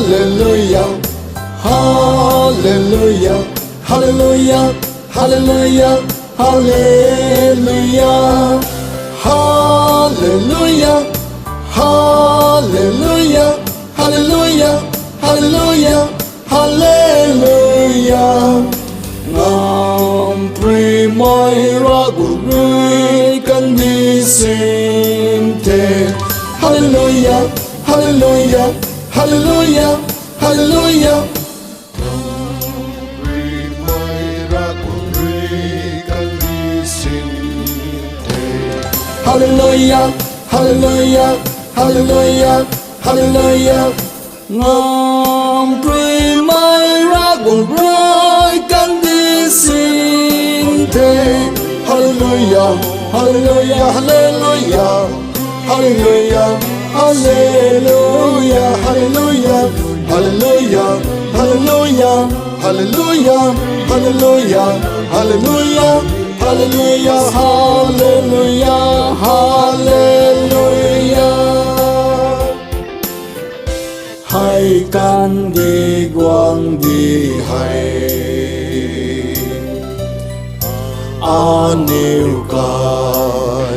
Hallelujah, Hallelujah, Hallelujah, Hallelujah, Hallelujah, Hallelujah, Hallelujah, Hallelujah, Hallelujah, Hallelujah. Ngam pri mai ra của người cần đi xin thế. Hallelujah, Hallelujah, Hallelujah, Hallelujah. Hallelujah, Hallelujah, Hallelujah, Hallelujah. Ngam pri mai ra của người cần đi xin thế. Hallelujah, Hallelujah, Hallelujah, Hallelujah, Hallelujah, Hallelujah, Hallelujah, Hallelujah, Hallelujah, Hallelujah, Hallelujah, Hallelujah, Hallelujah, Hallelujah. Hãy can đi quang đi hay nêu cài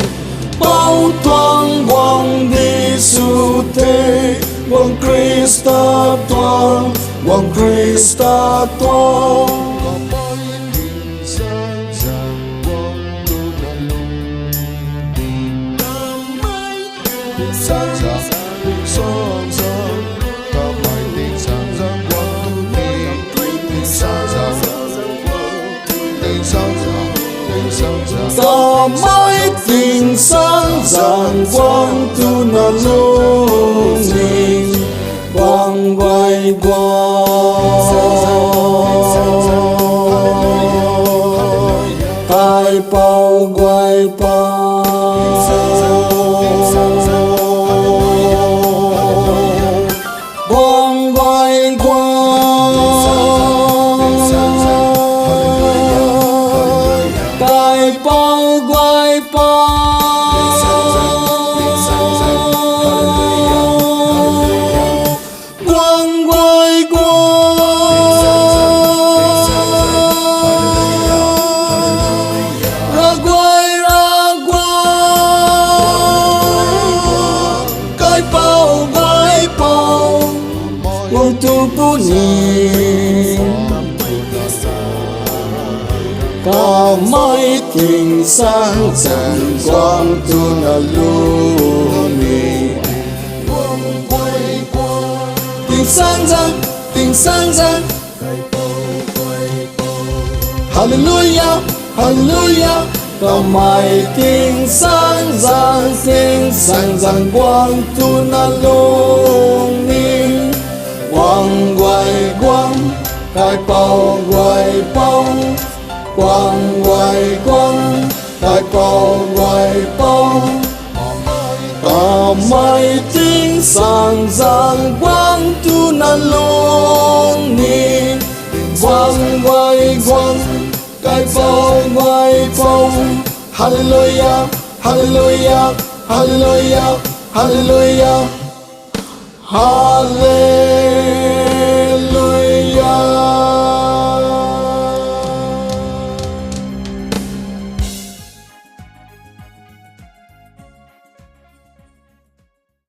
bao thoáng quang đi su thế. Quang Christa toan, quang Christa toan. Có mãi tình sáng rạng quang tu na lung linh quang quay quang hai bao quay bao quang quay quang cái bao quay bao quang quay quang ra quay cái bao quay bao quang tu bu ni. Có mãi tình sáng rạng quang tu na lung linh tình sáng rạng, tình sáng rạng. Hallelujah, Hallelujah. Có mãi tình sáng rạng quang tu na lung linh quang quay quang cái bao quay bao quang quay quang cái bao quay bao. Có mãi tình sáng rạng quang tu na lung linh quang quay quang cái bao quay bao. Hallelujah, Hallelujah, Hallelujah, Hallelujah, Hallelujah.